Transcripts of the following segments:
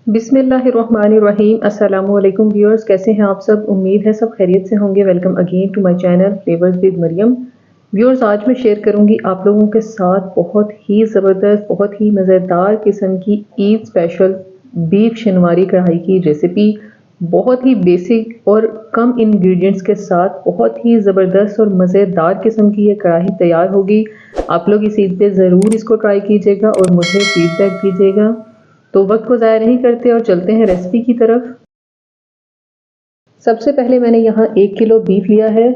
बिस्मिल्लाहिर्रहमानिर्रहीम। अस्सलामुअलैकुम व्यूअर्स, कैसे हैं आप सब? उम्मीद है सब खैरियत से होंगे। Welcome again to my channel flavours with Maryam. Viewers, आज मैं शेयर करूंगी आप लोगों के साथ बहुत ही ज़बरदस्त, बहुत ही मज़ेदार किस्म की ईद स्पेशल बीफ शनवारी कढ़ाई की रेसिपी। बहुत ही बेसिक और कम इंग्रेडिएंट्स के साथ बहुत ही ज़बरदस्त और मज़ेदार किस्म की ये कढ़ाई तैयार होगी। आप लोग इस ईद पे ज़रूर इसको ट्राई कीजिएगा और मुझे फीडबैक दीजिएगा। तो वक्त को ज़ाया नहीं करते और चलते हैं रेसिपी की तरफ। सबसे पहले मैंने यहाँ 1 किलो बीफ लिया है।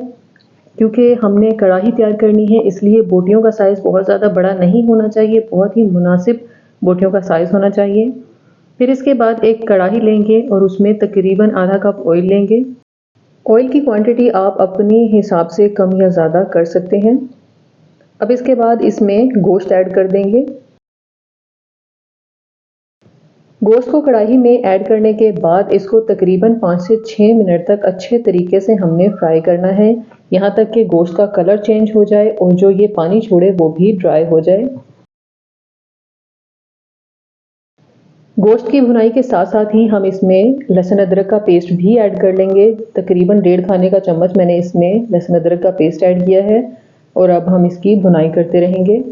क्योंकि हमने कढ़ाई तैयार करनी है इसलिए बोटियों का साइज़ बहुत ज़्यादा बड़ा नहीं होना चाहिए, बहुत ही मुनासिब बोटियों का साइज़ होना चाहिए। फिर इसके बाद एक कढ़ाई लेंगे और उसमें तकरीबन आधा कप ऑयल लेंगे। ऑयल की क्वांटिटी आप अपने हिसाब से कम या ज़्यादा कर सकते हैं। अब इसके बाद इसमें गोश्त ऐड कर देंगे। गोश्त को कढ़ाई में ऐड करने के बाद इसको तकरीबन 5 से 6 मिनट तक अच्छे तरीके से हमने फ्राई करना है, यहाँ तक कि गोश्त का कलर चेंज हो जाए और जो ये पानी छोड़े वो भी ड्राई हो जाए। गोश्त की भुनाई के साथ साथ ही हम इसमें लहसुन अदरक का पेस्ट भी ऐड कर लेंगे। तकरीबन 1.5 खाने का चम्मच मैंने इसमें लहसुन अदरक का पेस्ट ऐड किया है और अब हम इसकी भुनाई करते रहेंगे।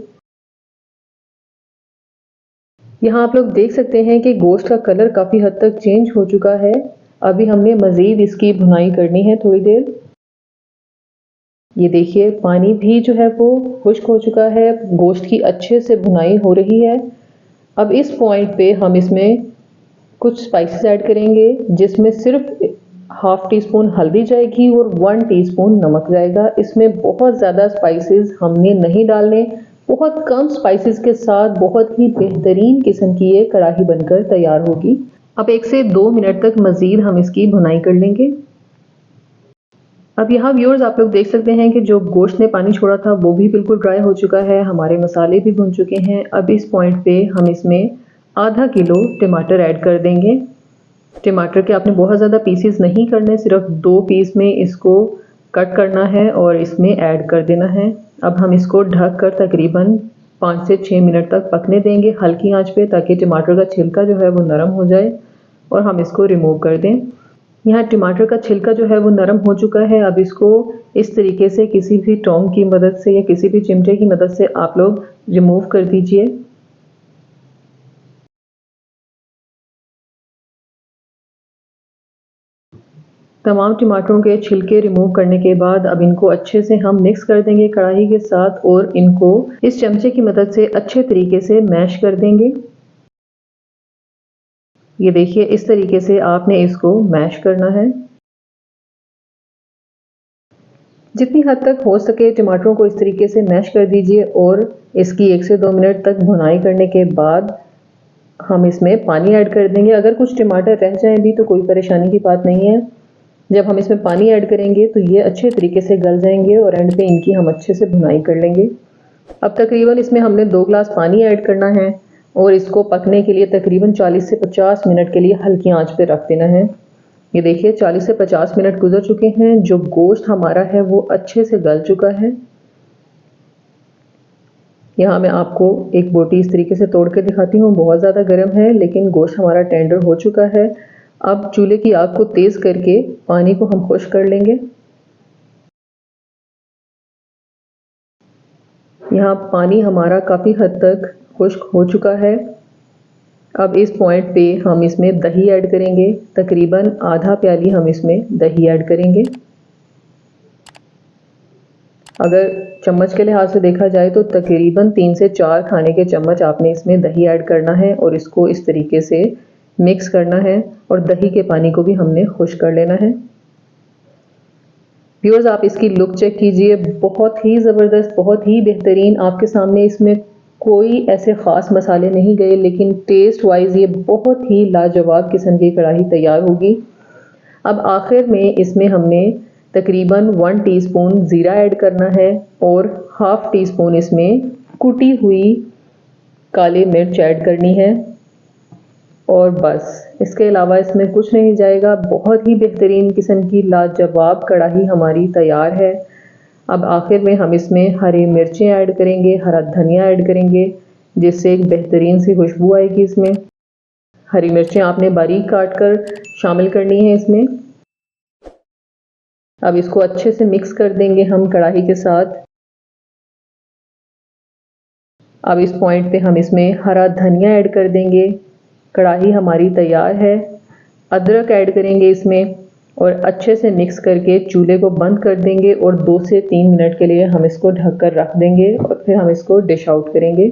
यहाँ आप लोग देख सकते हैं कि गोश्त का कलर काफ़ी हद तक चेंज हो चुका है। अभी हमने मज़ीद इसकी भुनाई करनी है थोड़ी देर। ये देखिए पानी भी जो है वो खुश्क हो चुका है, गोश्त की अच्छे से भुनाई हो रही है। अब इस पॉइंट पे हम इसमें कुछ स्पाइसेस ऐड करेंगे, जिसमें सिर्फ हाफ टी स्पून हल्दी जाएगी और 1 टीस्पून नमक जाएगा। इसमें बहुत ज़्यादा स्पाइसेस हमने नहीं डालने, बहुत कम स्पाइसेस के साथ बहुत ही बेहतरीन किस्म की ये कढ़ाई बनकर तैयार होगी। अब 1 से 2 मिनट तक मज़ीद हम इसकी भुनाई कर लेंगे। अब यहाँ व्यूअर्स आप लोग देख सकते हैं कि जो गोश्त ने पानी छोड़ा था वो भी बिल्कुल ड्राई हो चुका है, हमारे मसाले भी भुन चुके हैं। अब इस पॉइंट पे हम इसमें आधा किलो टमाटर ऐड कर देंगे। टमाटर के आपने बहुत ज़्यादा पीसेस नहीं करने, सिर्फ 2 पीस में इसको कट करना है और इसमें ऐड कर देना है। अब हम इसको ढक कर तकरीबन 5 से 6 मिनट तक पकने देंगे हल्की आंच पे, ताकि टमाटर का छिलका जो है वो नरम हो जाए और हम इसको रिमूव कर दें। यहाँ टमाटर का छिलका जो है वो नरम हो चुका है। अब इसको इस तरीके से किसी भी टोंग की मदद से या किसी भी चिमटे की मदद से आप लोग रिमूव कर दीजिए। तमाम टमाटरों के छिलके रिमूव करने के बाद अब इनको अच्छे से हम मिक्स कर देंगे कढ़ाई के साथ और इनको इस चमचे की मदद से अच्छे तरीके से मैश कर देंगे। ये देखिए इस तरीके से आपने इसको मैश करना है। जितनी हद तक हो सके टमाटरों को इस तरीके से मैश कर दीजिए और इसकी 1 से 2 मिनट तक भुनाई करने के बाद हम इसमें पानी ऐड कर देंगे। अगर कुछ टमाटर रह जाएं भी तो कोई परेशानी की बात नहीं है। जब हम इसमें पानी ऐड करेंगे तो ये अच्छे तरीके से गल जाएंगे और एंड पे इनकी हम अच्छे से भुनाई कर लेंगे। अब तकरीबन इसमें हमने 2 गिलास पानी ऐड करना है और इसको पकने के लिए तकरीबन 40 से 50 मिनट के लिए हल्की आंच पे रख देना है। ये देखिए 40 से 50 मिनट गुजर चुके हैं। जो गोश्त हमारा है वो अच्छे से गल चुका है। यहाँ मैं आपको एक बोटी इस तरीके से तोड़ के दिखाती हूँ, बहुत ज़्यादा गर्म है लेकिन गोश्त हमारा टेंडर हो चुका है। अब चूल्हे की आग को तेज़ करके पानी को हम खुश्क कर लेंगे। यहाँ पानी हमारा काफ़ी हद तक खुश्क हो चुका है। अब इस पॉइंट पे हम इसमें दही ऐड करेंगे, तकरीबन आधा प्याली हम इसमें दही ऐड करेंगे। अगर चम्मच के लिहाज से देखा जाए तो तकरीबन 3 से 4 खाने के चम्मच आपने इसमें दही ऐड करना है और इसको इस तरीके से मिक्स करना है और दही के पानी को भी हमने खुश्क कर लेना है। व्यूअर्स आप इसकी लुक चेक कीजिए, बहुत ही ज़बरदस्त, बहुत ही बेहतरीन। आपके सामने इसमें कोई ऐसे ख़ास मसाले नहीं गए लेकिन टेस्ट वाइज ये बहुत ही लाजवाब किस्म की कढ़ाई तैयार होगी। अब आखिर में इसमें हमने तकरीबन 1 टीस्पून ज़ीरा ऐड करना है और हाफ टी स्पून इसमें कुटी हुई काली मिर्च ऐड करनी है और बस इसके अलावा इसमें कुछ नहीं जाएगा। बहुत ही बेहतरीन किस्म की लाजवाब कढ़ाई हमारी तैयार है। अब आखिर में हम इसमें हरी मिर्चें ऐड करेंगे, हरा धनिया ऐड करेंगे, जिससे एक बेहतरीन सी खुशबू आएगी इसमें। हरी मिर्चें आपने बारीक काट कर शामिल करनी है इसमें। अब इसको अच्छे से मिक्स कर देंगे हम कढ़ाई के साथ। अब इस पॉइंट पे हम इसमें हरा धनिया ऐड कर देंगे। कढ़ाई हमारी तैयार है। अदरक ऐड करेंगे इसमें और अच्छे से मिक्स करके चूल्हे को बंद कर देंगे और 2 से 3 मिनट के लिए हम इसको ढककर रख देंगे और फिर हम इसको डिश आउट करेंगे।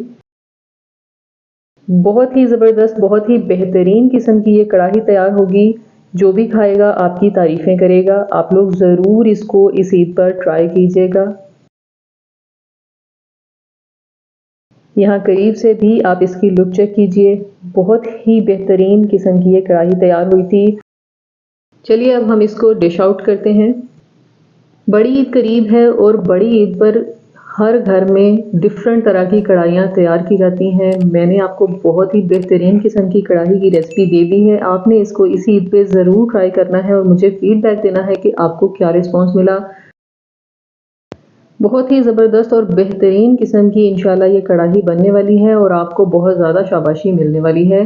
बहुत ही ज़बरदस्त, बहुत ही बेहतरीन किस्म की ये कढ़ाई तैयार होगी। जो भी खाएगा आपकी तारीफ़ें करेगा। आप लोग ज़रूर इसको इस ईद पर ट्राई कीजिएगा। यहाँ करीब से भी आप इसकी लुक चेक कीजिए। बहुत ही बेहतरीन किस्म की ये कढ़ाई तैयार हुई थी। चलिए अब हम इसको डिश आउट करते हैं। बड़ी ईद करीब है और बड़ी ईद पर हर घर में डिफरेंट तरह की कढ़ाइयाँ तैयार की जाती हैं। मैंने आपको बहुत ही बेहतरीन किस्म की कढ़ाई की रेसिपी दे दी है। आपने इसको इस ईद पे ज़रूर ट्राई करना है और मुझे फीडबैक देना है कि आपको क्या रिस्पॉन्स मिला। बहुत ही ज़बरदस्त और बेहतरीन किस्म की इंशाल्लाह ये कढ़ाई बनने वाली है और आपको बहुत ज़्यादा शाबाशी मिलने वाली है।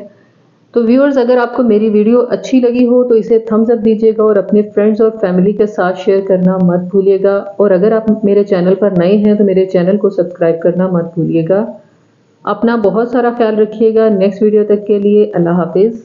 तो व्यूअर्स, अगर आपको मेरी वीडियो अच्छी लगी हो तो इसे थम्स अप दीजिएगा और अपने फ्रेंड्स और फैमिली के साथ शेयर करना मत भूलिएगा। और अगर आप मेरे चैनल पर नए हैं तो मेरे चैनल को सब्सक्राइब करना मत भूलिएगा। अपना बहुत सारा ख्याल रखिएगा। नेक्स्ट वीडियो तक के लिए अल्लाह हाफिज़।